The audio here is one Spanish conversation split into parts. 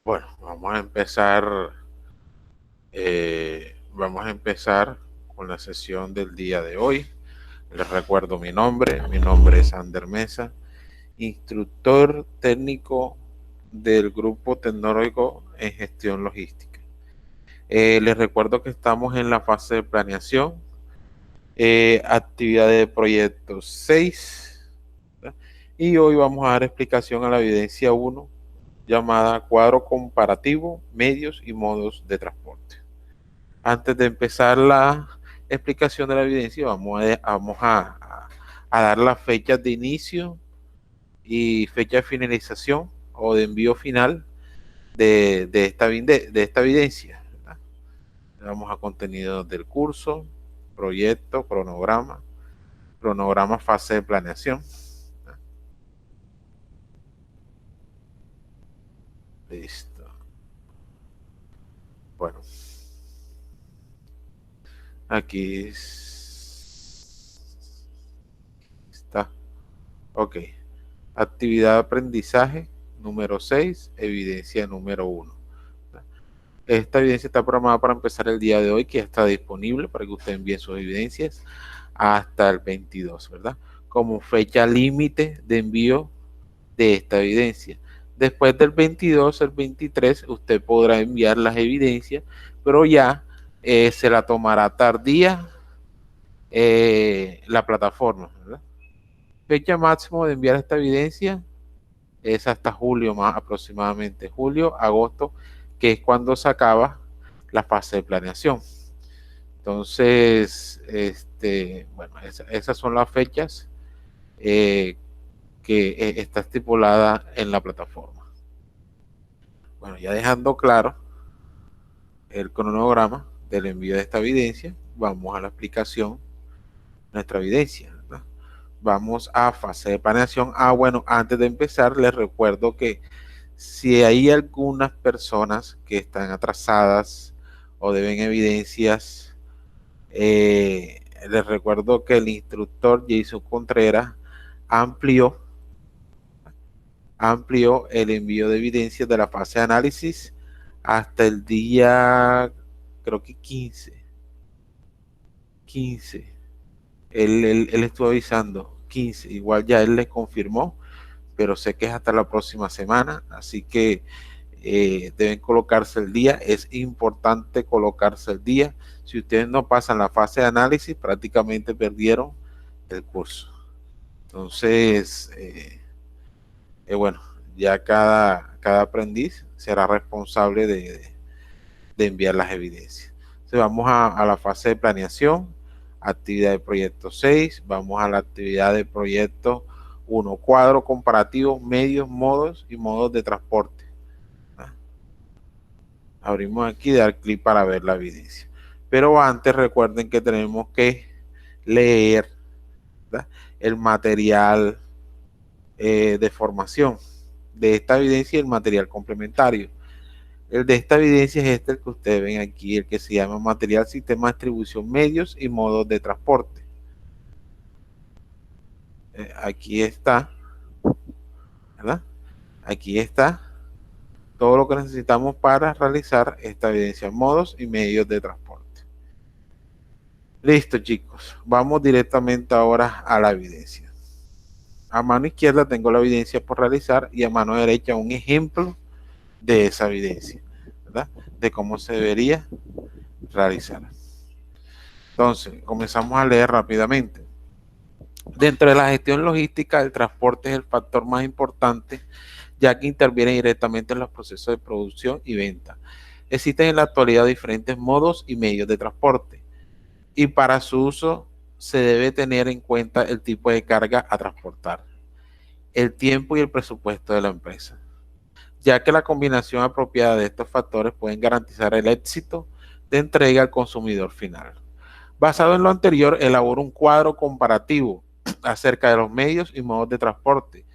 Bueno, vamos a empezar con la sesión del día de hoy. Les recuerdo mi nombre es Ander Mesa, instructor técnico del Grupo Tecnológico en Gestión Logística. Les recuerdo que estamos en la fase de planeación, actividad de proyecto 6, ¿verdad? Y hoy vamos a dar explicación a la evidencia 1, llamada cuadro comparativo, medios y modos de transporte. Antes de empezar la explicación de la evidencia, vamos a dar las fechas de inicio y fecha de finalización o de envío final de esta evidencia, ¿verdad? Vamos a contenido del curso, proyecto, cronograma fase de planeación. Listo. Bueno, aquí está. Ok. Actividad de aprendizaje número 6, evidencia número 1. Esta evidencia está programada para empezar el día de hoy, que ya está disponible para que usted envíe sus evidencias hasta el 22, ¿verdad? Como fecha límite de envío de esta evidencia. Después del 22, el 23, usted podrá enviar las evidencias, pero ya se la tomará tardía la plataforma, ¿verdad? Fecha máxima de enviar esta evidencia es hasta julio, más aproximadamente julio, agosto, que es cuando se acaba la fase de planeación. Entonces, bueno, esas son las fechas que está estipulada en la plataforma. Bueno, ya dejando claro el cronograma del envío de esta evidencia, vamos a la explicación de nuestra evidencia, ¿verdad? Vamos a fase de planeación. Bueno, antes de empezar, les recuerdo que si hay algunas personas que están atrasadas o deben evidencias, les recuerdo que el instructor Jason Contreras amplió el envío de evidencias de la fase de análisis hasta el día, creo que 15. Él estuvo avisando 15, igual ya él les confirmó, pero sé que es hasta la próxima semana, así que deben colocarse el día. Es importante colocarse el día. Si ustedes no pasan la fase de análisis, prácticamente perdieron el curso. Entonces, bueno, ya cada aprendiz será responsable de enviar las evidencias. Entonces, vamos a la fase de planeación, actividad de proyecto 6, vamos a la actividad de proyecto 1, cuadro comparativo, medios, modos y modos de transporte. Abrimos aquí y dar clic para ver la evidencia. Pero antes recuerden que tenemos que leer, ¿verdad?, el material de formación de esta evidencia y el material complementario. El de esta evidencia es el que ustedes ven aquí, el que se llama material, sistema de distribución, medios y modos de transporte. Aquí está, ¿verdad? Aquí está todo lo que necesitamos para realizar esta evidencia, modos y medios de transporte. Listo, chicos. Vamos directamente ahora a la evidencia. A mano izquierda tengo la evidencia por realizar y a mano derecha un ejemplo de esa evidencia, ¿verdad?, de cómo se debería realizar. Entonces, comenzamos a leer rápidamente. Dentro de la gestión logística, el transporte es el factor más importante, ya que interviene directamente en los procesos de producción y venta. Existen en la actualidad diferentes modos y medios de transporte, y para su uso se debe tener en cuenta el tipo de carga a transportar, el tiempo y el presupuesto de la empresa, ya que la combinación apropiada de estos factores pueden garantizar el éxito de entrega al consumidor final. Basado en lo anterior, elabora un cuadro comparativo acerca de los medios y modos de transporte,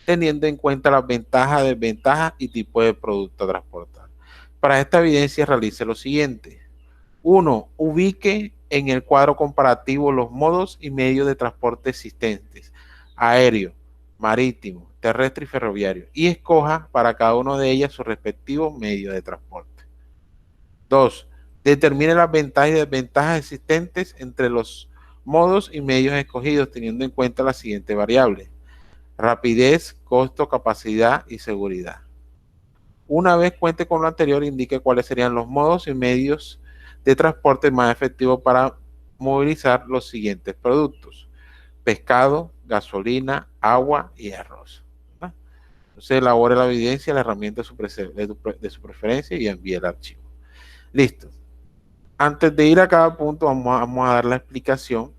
teniendo en cuenta las ventajas, desventajas y tipo de producto a transportar. Para esta evidencia realice lo siguiente. 1. Ubique en el cuadro comparativo los modos y medios de transporte existentes: aéreo, marítimo, terrestre y ferroviario, y escoja para cada uno de ellas su respectivo medio de transporte. 2. Determine las ventajas y desventajas existentes entre los modos y medios escogidos, teniendo en cuenta las siguientes variables: rapidez, costo, capacidad y seguridad. Una vez cuente con lo anterior, indique cuáles serían los modos y medios de transporte más efectivos para movilizar los siguientes productos: pescado, gasolina, agua y arroz. ¿Verdad? Entonces elabore la evidencia, la herramienta de su preferencia y envíe el archivo. Listo. Antes de ir a cada punto, vamos a dar la explicación.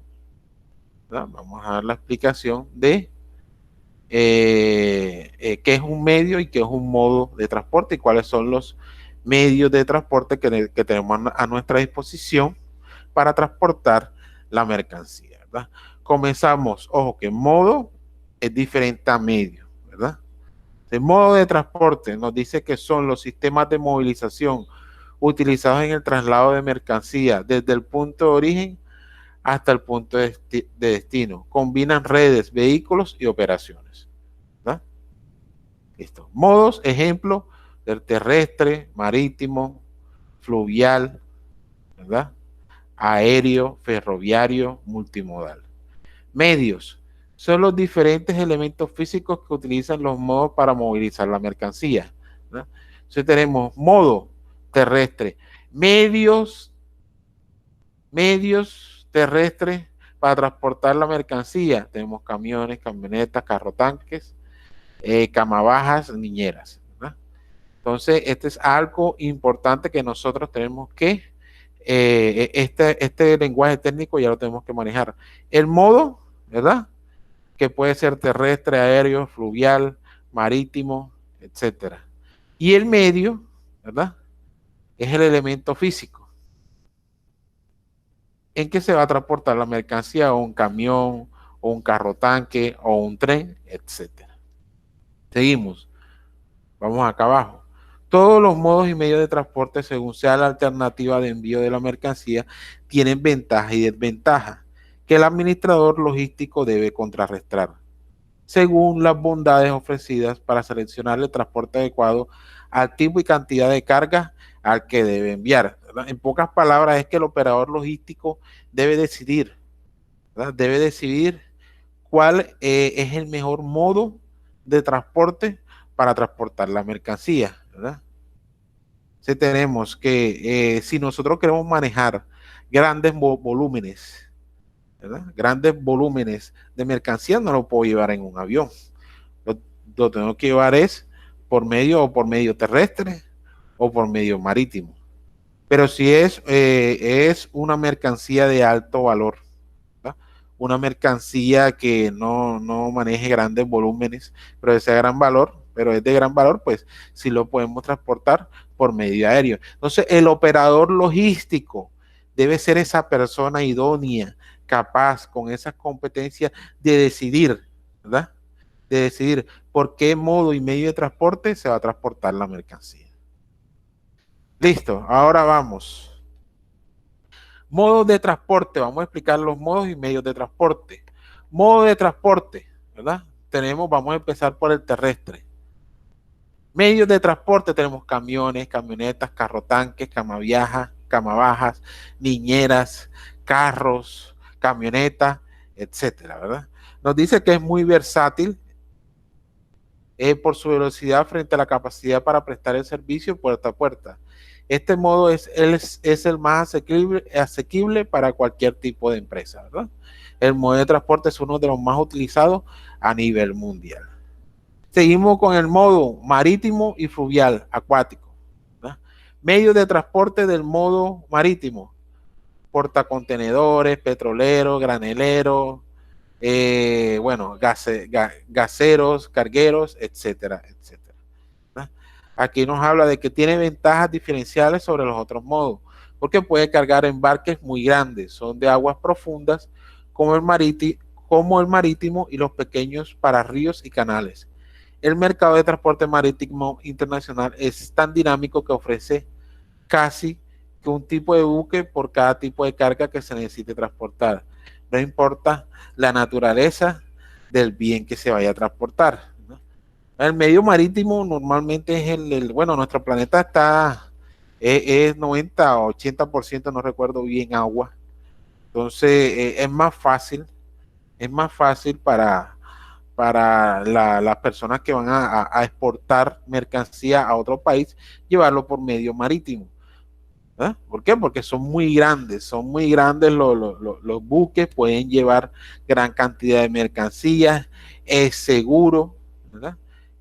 ¿Verdad? Vamos a dar la explicación de qué es un medio y qué es un modo de transporte y cuáles son los medios de transporte que tenemos a nuestra disposición para transportar la mercancía, ¿verdad? Comenzamos, ojo, que modo es diferente a medio, ¿verdad? El modo de transporte nos dice que son los sistemas de movilización utilizados en el traslado de mercancía desde el punto de origen hasta el punto de destino. Combinan redes, vehículos y operaciones. ¿Verdad? Listo. Modos, ejemplo, del terrestre, marítimo, fluvial, ¿verdad? Aéreo, ferroviario, multimodal. Medios, son los diferentes elementos físicos que utilizan los modos para movilizar la mercancía, ¿verdad? Entonces tenemos modo terrestre, medios terrestres para transportar la mercancía. Tenemos camiones, camionetas, carrotanques, camabajas, niñeras, ¿verdad? Entonces, este es algo importante que nosotros tenemos que, este lenguaje técnico ya lo tenemos que manejar. El modo, ¿verdad? Que puede ser terrestre, aéreo, fluvial, marítimo, etcétera. Y el medio, ¿verdad? Es el elemento físico en que se va a transportar la mercancía, o un camión, o un carro tanque, o un tren, etcétera. Seguimos. Vamos acá abajo. Todos los modos y medios de transporte, según sea la alternativa de envío de la mercancía, tienen ventajas y desventajas que el administrador logístico debe contrarrestar, según las bondades ofrecidas, para seleccionar el transporte adecuado al tipo y cantidad de carga al que debe enviar. ¿Verdad? En pocas palabras, es que el operador logístico debe decidir, ¿verdad? Debe decidir cuál es el mejor modo de transporte para transportar la mercancía, ¿verdad? Si tenemos que, si nosotros queremos manejar grandes volúmenes, ¿verdad? Grandes volúmenes de mercancía, no lo puedo llevar en un avión. Lo tengo que llevar es por medio terrestre o por medio marítimo. Pero si es una mercancía de alto valor, ¿verdad? Una mercancía que no maneje grandes volúmenes, pero es de gran valor, pues sí lo podemos transportar por medio aéreo. Entonces, el operador logístico debe ser esa persona idónea, capaz, con esas competencias de decidir, ¿verdad? De decidir por qué modo y medio de transporte se va a transportar la mercancía. Listo, ahora vamos. Modos de transporte, vamos a explicar los modos y medios de transporte. Modo de transporte, ¿verdad? Vamos a empezar por el terrestre. Medios de transporte, tenemos camiones, camionetas, carrotanques, camabajas, niñeras, carros, camionetas, etcétera, ¿verdad? Nos dice que es muy versátil por su velocidad frente a la capacidad para prestar el servicio puerta a puerta. Este modo es el más asequible para cualquier tipo de empresa, ¿verdad? El modo de transporte es uno de los más utilizados a nivel mundial. Seguimos con el modo marítimo y fluvial, acuático, ¿verdad? Medios de transporte del modo marítimo: portacontenedores, petroleros, graneleros, gaseros, cargueros, etcétera, etcétera. ¿Verdad? Aquí nos habla de que tiene ventajas diferenciales sobre los otros modos, porque puede cargar embarques muy grandes, son de aguas profundas, como el marítimo y los pequeños para ríos y canales. El mercado de transporte marítimo internacional es tan dinámico que ofrece casi que un tipo de buque por cada tipo de carga que se necesite transportar. No importa la naturaleza del bien que se vaya a transportar, ¿no? El medio marítimo normalmente es bueno, nuestro planeta es 90 o 80%, no recuerdo bien, agua. Entonces, es más fácil para las personas que van a exportar mercancía a otro país, llevarlo por medio marítimo. ¿Eh? ¿Por qué? Porque son muy grandes los buques, pueden llevar gran cantidad de mercancías, es seguro, ¿verdad?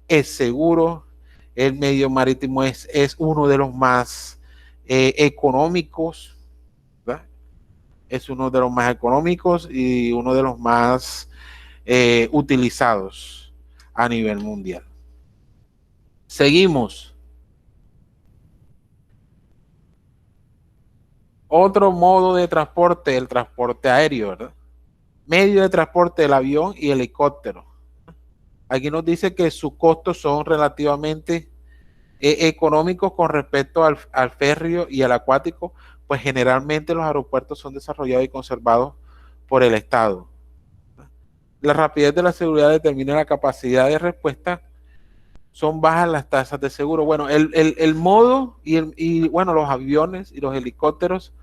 Es seguro, el medio marítimo es uno de los más económicos, ¿verdad? Es uno de los más económicos y uno de los más utilizados a nivel mundial. Seguimos. Otro modo de transporte, el transporte aéreo, ¿verdad? Medio de transporte, el avión y el helicóptero. Aquí nos dice que sus costos son relativamente económicos con respecto al férreo y al acuático, pues generalmente los aeropuertos son desarrollados y conservados por el Estado. La rapidez de la seguridad determina la capacidad de respuesta, son bajas las tasas de seguro. Bueno, el modo bueno, los aviones y los helicópteros,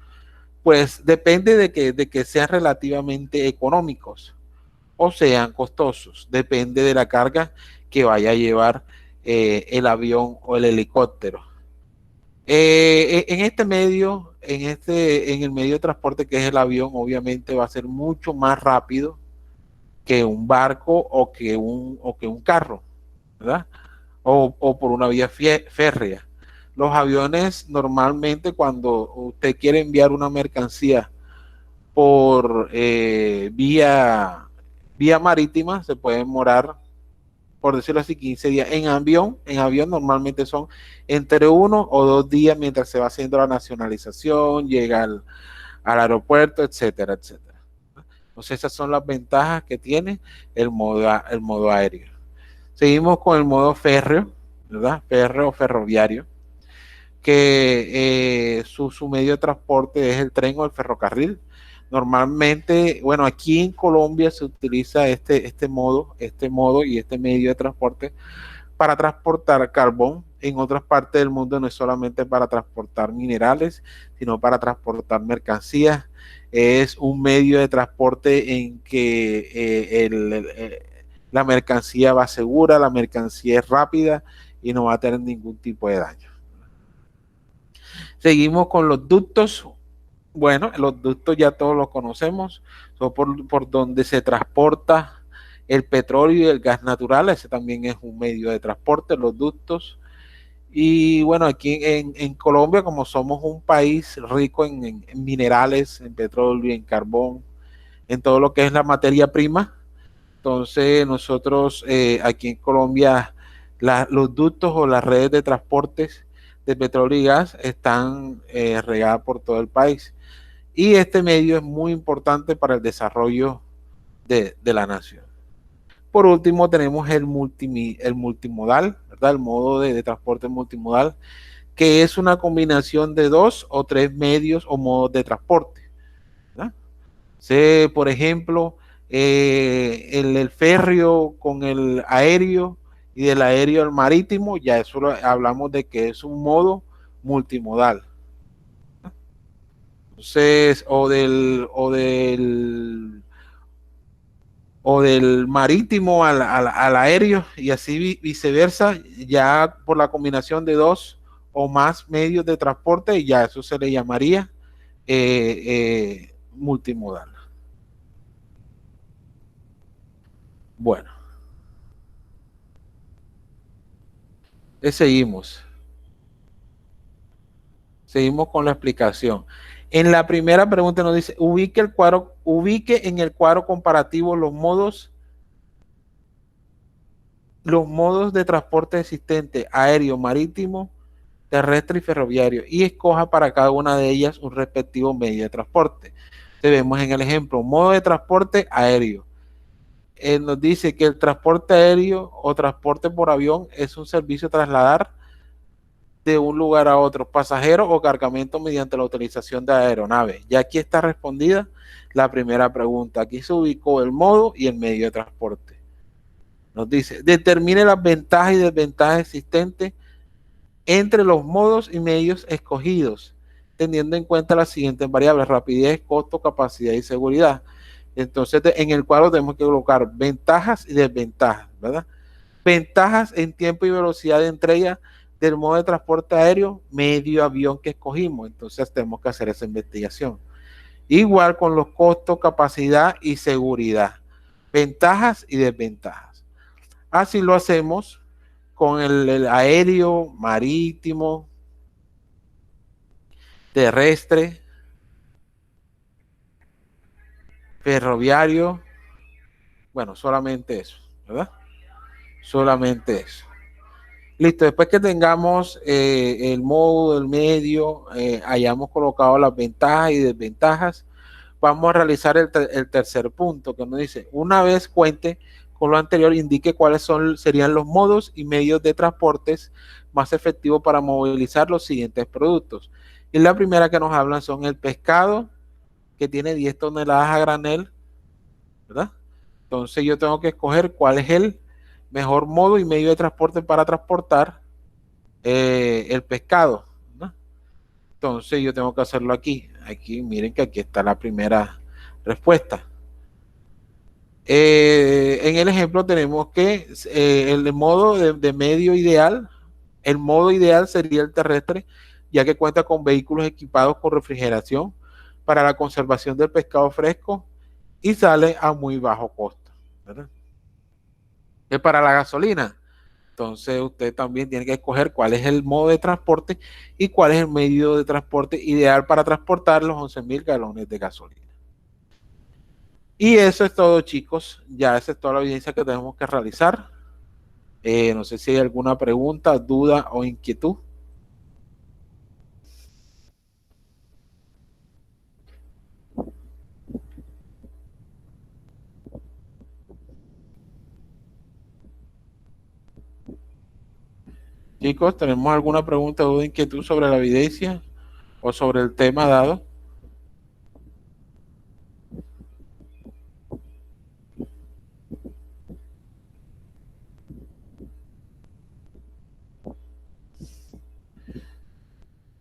pues depende de que sean relativamente económicos o sean costosos, depende de la carga que vaya a llevar el avión o el helicóptero. En este medio, en el medio de transporte que es el avión, obviamente va a ser mucho más rápido que un barco o que un carro, ¿verdad? O por una vía férrea. Los aviones normalmente cuando usted quiere enviar una mercancía por vía marítima se puede demorar, por decirlo así, 15 días. En avión normalmente son entre 1 o 2 días mientras se va haciendo la nacionalización, llega al aeropuerto, etcétera, etcétera. Entonces esas son las ventajas que tiene el modo aéreo. Seguimos con el modo férreo, ¿verdad? Férreo o ferroviario, que su medio de transporte es el tren o el ferrocarril. Normalmente, bueno, aquí en Colombia se utiliza este modo y este medio de transporte para transportar carbón. En otras partes del mundo no es solamente para transportar minerales, sino para transportar mercancías. Es un medio de transporte en que la mercancía va segura, la mercancía es rápida y no va a tener ningún tipo de daño. Seguimos con los ductos. Bueno, los ductos ya todos los conocemos, son por donde se transporta el petróleo y el gas natural. Ese también es un medio de transporte, los ductos. Y bueno, aquí en Colombia, como somos un país rico en minerales, en petróleo, en carbón, en todo lo que es la materia prima, entonces nosotros aquí en Colombia, los ductos o las redes de transportes de petróleo y gas están regadas por todo el país. Y este medio es muy importante para el desarrollo de la nación. Por último, tenemos el multimodal, ¿verdad? El modo de transporte multimodal, que es una combinación de 2 o 3 medios o modos de transporte, ¿verdad? Por ejemplo, el férreo con el aéreo y del aéreo al marítimo, ya eso hablamos de que es un modo multimodal. Entonces, o del marítimo al aéreo y así viceversa, ya por la combinación de 2 o más medios de transporte, ya eso se le llamaría multimodal. Bueno, seguimos. Seguimos con la explicación. En la primera pregunta nos dice, ubique en el cuadro comparativo los modos de transporte existentes, aéreo, marítimo, terrestre y ferroviario, y escoja para cada una de ellas un respectivo medio de transporte. Vemos en el ejemplo, modo de transporte aéreo. Nos dice que el transporte aéreo o transporte por avión es un servicio de trasladar de un lugar a otro, pasajeros o cargamento mediante la utilización de aeronaves. Ya aquí está respondida la primera pregunta. Aquí se ubicó el modo y el medio de transporte. Nos dice, determine las ventajas y desventajas existentes entre los modos y medios escogidos, teniendo en cuenta las siguientes variables: rapidez, costo, capacidad y seguridad. Entonces, en el cuadro tenemos que colocar ventajas y desventajas, ¿verdad? Ventajas en tiempo y velocidad de entrega del modo de transporte aéreo, medio avión que escogimos. Entonces, tenemos que hacer esa investigación. Igual con los costos, capacidad y seguridad. Ventajas y desventajas. Así lo hacemos con el aéreo, marítimo, terrestre, ferroviario. Bueno, solamente eso, ¿verdad? Solamente eso. Listo, después que tengamos el modo, el medio, hayamos colocado las ventajas y desventajas, vamos a realizar el tercer punto que nos dice, una vez cuente con lo anterior, indique cuáles serían los modos y medios de transportes más efectivos para movilizar los siguientes productos. Y la primera que nos hablan son el pescado, que tiene 10 toneladas a granel, ¿verdad? Entonces yo tengo que escoger cuál es el mejor modo y medio de transporte para transportar el pescado, ¿no? Entonces yo tengo que hacerlo aquí. Aquí, miren que aquí está la primera respuesta. En el ejemplo tenemos que el modo de medio ideal, el modo ideal sería el terrestre, ya que cuenta con vehículos equipados con refrigeración para la conservación del pescado fresco y sale a muy bajo costo, ¿verdad? Es para la gasolina. Entonces usted también tiene que escoger cuál es el modo de transporte y cuál es el medio de transporte ideal para transportar los 11,000 galones de gasolina. Y eso es todo, chicos. Ya esa es toda la evidencia que tenemos que realizar. No sé si hay alguna pregunta, duda o inquietud. Chicos, ¿tenemos alguna pregunta, duda, inquietud sobre la evidencia o sobre el tema dado?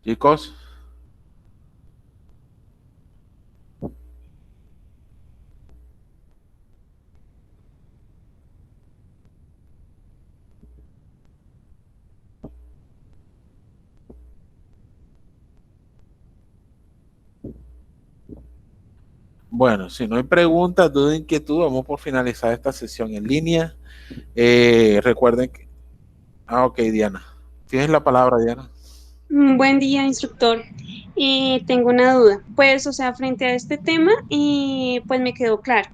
Chicos. Bueno, si no hay preguntas, duda, inquietud, vamos por finalizar esta sesión en línea. Recuerden que... ok, Diana. Tienes la palabra, Diana. Buen día, instructor. Tengo una duda. Pues, o sea, frente a este tema, pues me quedó claro,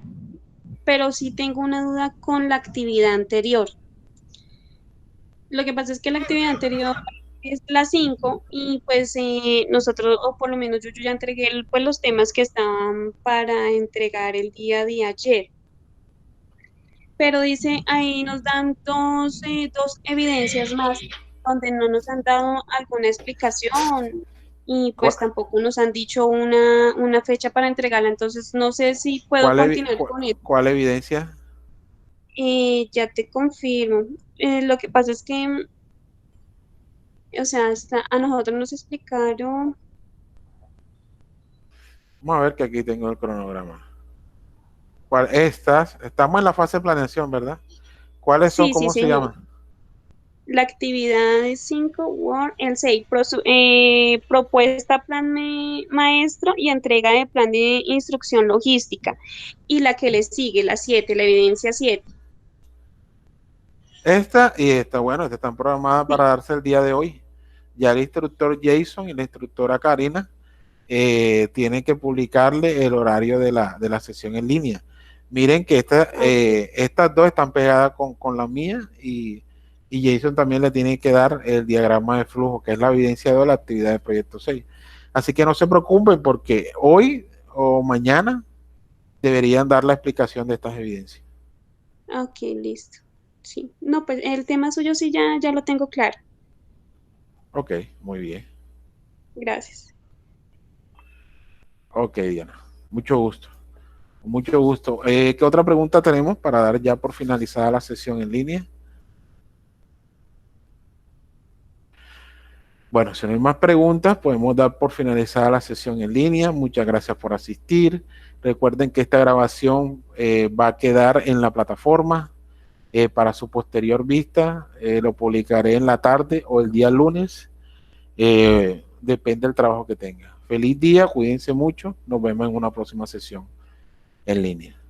pero sí tengo una duda con la actividad anterior. Lo que pasa es que la actividad anterior es la 5 y pues nosotros, o por lo menos yo ya entregué pues, los temas que estaban para entregar el día de ayer. Pero dice, ahí nos dan dos evidencias más donde no nos han dado alguna explicación y pues tampoco nos han dicho una fecha para entregarla, entonces no sé si puedo ¿Cuál, continuar con esto. cuál evidencia? Ya te confirmo. Lo que pasa es que, o sea, a nosotros nos explicaron, Vamos a ver que aquí tengo el cronograma. ¿Cuál estas? Estamos en la fase de planeación, ¿verdad? ¿Cuáles son? sí, sí, ¿Cómo se señor. llaman? La actividad es 5, Word, el 6, propuesta plan maestro y entrega de plan de instrucción logística. Y la que le sigue, la 7, la evidencia 7. Esta y esta, bueno, esta están programadas para Sí. darse el día de hoy. Ya el instructor Jason y la instructora Karina tienen que publicarle el horario de la sesión en línea. Miren que Okay. estas dos están pegadas con la mía y Jason también le tiene que dar el diagrama de flujo, que es la evidencia de la actividad del proyecto 6. Así que no se preocupen porque hoy o mañana deberían dar la explicación de estas evidencias. Ok, listo. Sí. No, pues el tema suyo sí ya lo tengo claro. Ok, muy bien. Gracias. Ok, Diana. Mucho gusto. Con mucho gusto. ¿Qué otra pregunta tenemos para dar ya por finalizada la sesión en línea? Bueno, si no hay más preguntas, podemos dar por finalizada la sesión en línea. Muchas gracias por asistir. Recuerden que esta grabación va a quedar en la plataforma para su posterior vista. Lo publicaré en la tarde o el día lunes. Depende del trabajo que tenga. Feliz día, cuídense mucho. Nos vemos en una próxima sesión en línea.